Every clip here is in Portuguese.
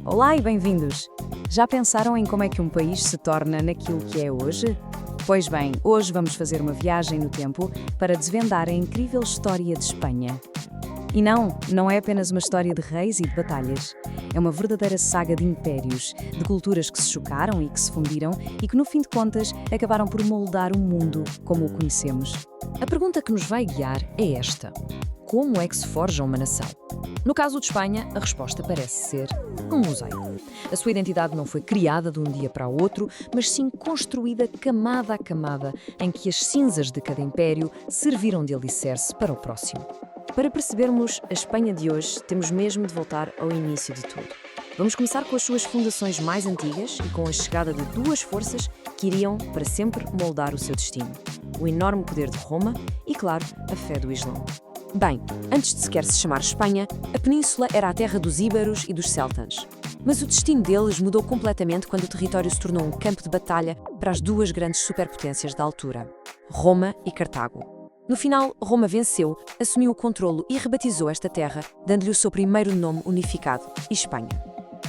Olá e bem-vindos! Já pensaram em como é que um país se torna naquilo que é hoje? Pois bem, hoje vamos fazer uma viagem no tempo para desvendar a incrível história de Espanha. E não é apenas uma história de reis e de batalhas. É uma verdadeira saga de impérios, de culturas que se chocaram e que se fundiram e que, no fim de contas, acabaram por moldar o mundo como o conhecemos. A pergunta que nos vai guiar é esta: como é que se forja uma nação? No caso de Espanha, a resposta parece ser um mosaico. A sua identidade não foi criada de um dia para o outro, mas sim construída camada a camada, em que as cinzas de cada império serviram de alicerce para o próximo. Para percebermos a Espanha de hoje, temos mesmo de voltar ao início de tudo. Vamos começar com as suas fundações mais antigas e com a chegada de duas forças que iriam, para sempre, moldar o seu destino: o enorme poder de Roma e, claro, a fé do Islão. Bem, antes de sequer se chamar Espanha, a península era a terra dos íberos e dos celtas. Mas o destino deles mudou completamente quando o território se tornou um campo de batalha para as duas grandes superpotências da altura: Roma e Cartago. No final, Roma venceu, assumiu o controlo e rebatizou esta terra, dando-lhe o seu primeiro nome unificado: Espanha.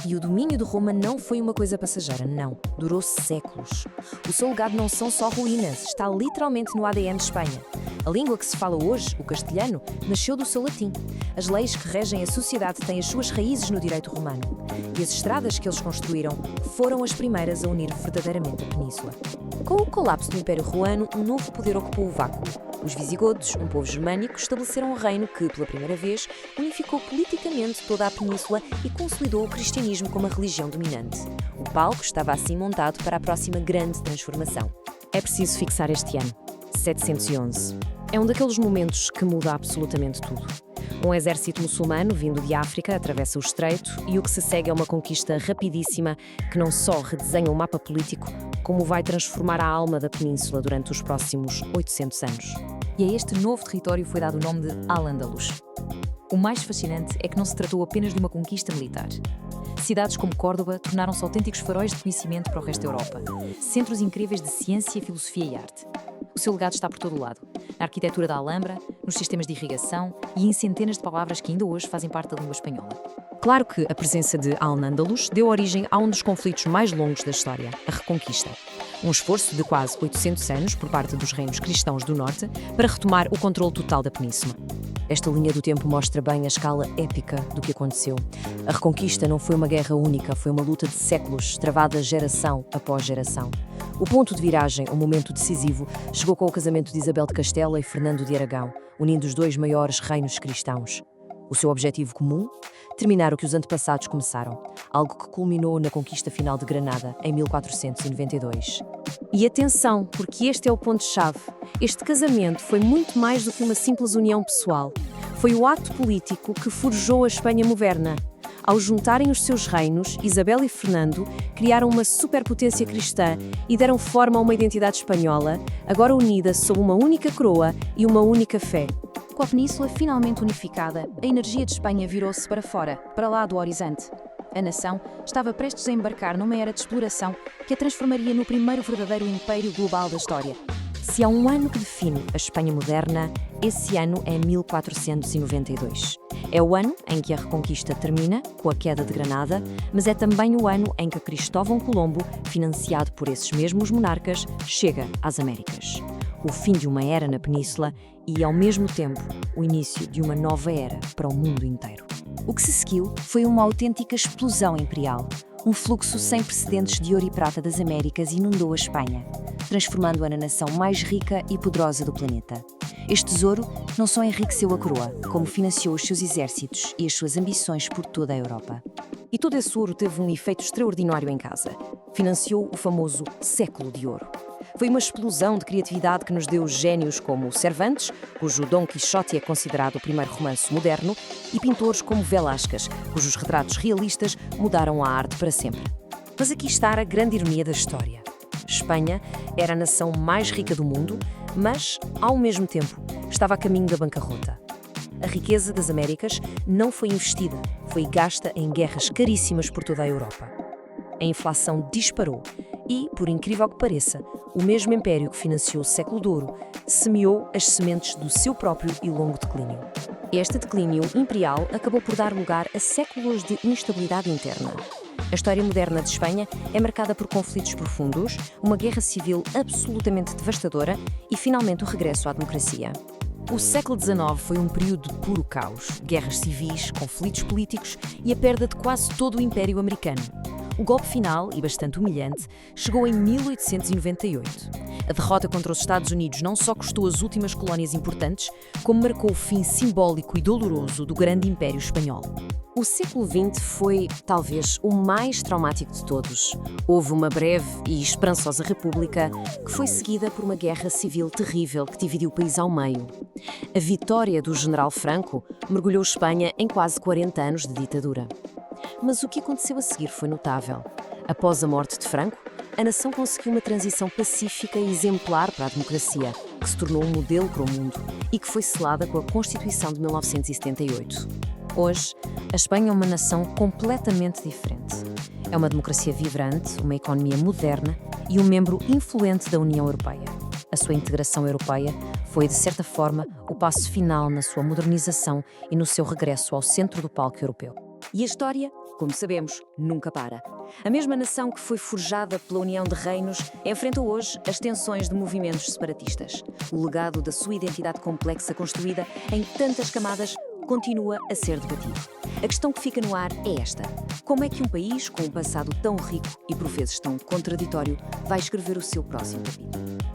E o domínio de Roma não foi uma coisa passageira, não. Durou séculos. O seu legado não são só ruínas, está literalmente no ADN de Espanha. A língua que se fala hoje, o castelhano, nasceu do seu latim. As leis que regem a sociedade têm as suas raízes no direito romano. E as estradas que eles construíram foram as primeiras a unir verdadeiramente a península. Com o colapso do Império Romano, um novo poder ocupou o vácuo. Os visigodos, um povo germânico, estabeleceram um reino que, pela primeira vez, unificou politicamente toda a península e consolidou o cristianismo como a religião dominante. O palco estava assim montado para a próxima grande transformação. É preciso fixar este ano, 711. É um daqueles momentos que muda absolutamente tudo. Um exército muçulmano vindo de África atravessa o estreito e o que se segue é uma conquista rapidíssima que não só redesenha o mapa político, como vai transformar a alma da península durante os próximos 800 anos. E a este novo território foi dado o nome de Al-Ándalus. O mais fascinante é que não se tratou apenas de uma conquista militar. Cidades como Córdoba tornaram-se autênticos faróis de conhecimento para o resto da Europa, centros incríveis de ciência, filosofia e arte. O seu legado está por todo o lado, na arquitetura da Alhambra, nos sistemas de irrigação e em centenas de palavras que ainda hoje fazem parte da língua espanhola. Claro que a presença de Al-Ándalus deu origem a um dos conflitos mais longos da história, a Reconquista. Um esforço de quase 800 anos por parte dos reinos cristãos do norte para retomar o controle total da península. Esta linha do tempo mostra bem a escala épica do que aconteceu. A Reconquista não foi uma guerra única, foi uma luta de séculos, travada geração após geração. O ponto de viragem, um momento decisivo, chegou com o casamento de Isabel de Castela e Fernando de Aragão, unindo os dois maiores reinos cristãos. O seu objetivo comum? Terminar o que os antepassados começaram, algo que culminou na conquista final de Granada, em 1492. E atenção, porque este é o ponto-chave. Este casamento foi muito mais do que uma simples união pessoal. Foi o ato político que forjou a Espanha moderna. Ao juntarem os seus reinos, Isabel e Fernando criaram uma superpotência cristã e deram forma a uma identidade espanhola, agora unida sob uma única coroa e uma única fé. Com a península finalmente unificada, a energia de Espanha virou-se para fora, para lá do horizonte. A nação estava prestes a embarcar numa era de exploração que a transformaria no primeiro verdadeiro império global da história. Se há um ano que define a Espanha moderna, esse ano é 1492. É o ano em que a Reconquista termina, com a queda de Granada, mas é também o ano em que Cristóvão Colombo, financiado por esses mesmos monarcas, chega às Américas. O fim de uma era na península e, ao mesmo tempo, o início de uma nova era para o mundo inteiro. O que se seguiu foi uma autêntica explosão imperial. Um fluxo sem precedentes de ouro e prata das Américas inundou a Espanha, transformando-a na nação mais rica e poderosa do planeta. Este tesouro não só enriqueceu a coroa, como financiou os seus exércitos e as suas ambições por toda a Europa. E todo esse ouro teve um efeito extraordinário em casa. Financiou o famoso Século de Ouro. Foi uma explosão de criatividade que nos deu gênios como Cervantes, cujo Dom Quixote é considerado o primeiro romance moderno, e pintores como Velázquez, cujos retratos realistas mudaram a arte para sempre. Mas aqui está a grande ironia da história. Espanha era a nação mais rica do mundo, mas, ao mesmo tempo, estava a caminho da bancarrota. A riqueza das Américas não foi investida, foi gasta em guerras caríssimas por toda a Europa. A inflação disparou E, por incrível que pareça, o mesmo império que financiou o século de ouro semeou as sementes do seu próprio e longo declínio. Este declínio imperial acabou por dar lugar a séculos de instabilidade interna. A história moderna de Espanha é marcada por conflitos profundos, uma guerra civil absolutamente devastadora e, finalmente, o regresso à democracia. O século XIX foi um período de puro caos, guerras civis, conflitos políticos e a perda de quase todo o Império Americano. O golpe final, e bastante humilhante, chegou em 1898. A derrota contra os Estados Unidos não só custou as últimas colónias importantes, como marcou o fim simbólico e doloroso do grande Império Espanhol. O século XX foi, talvez, o mais traumático de todos. Houve uma breve e esperançosa república que foi seguida por uma guerra civil terrível que dividiu o país ao meio. A vitória do general Franco mergulhou Espanha em quase 40 anos de ditadura. Mas o que aconteceu a seguir foi notável. Após a morte de Franco, a nação conseguiu uma transição pacífica e exemplar para a democracia, que se tornou um modelo para o mundo e que foi selada com a Constituição de 1978. Hoje, a Espanha é uma nação completamente diferente. É uma democracia vibrante, uma economia moderna e um membro influente da União Europeia. A sua integração europeia foi, de certa forma, o passo final na sua modernização e no seu regresso ao centro do palco europeu. E a história, como sabemos, nunca para. A mesma nação que foi forjada pela União de Reinos enfrenta hoje as tensões de movimentos separatistas. O legado da sua identidade complexa construída em tantas camadas continua a ser debatido. A questão que fica no ar é esta: como é que um país com um passado tão rico e por vezes tão contraditório vai escrever o seu próximo capítulo?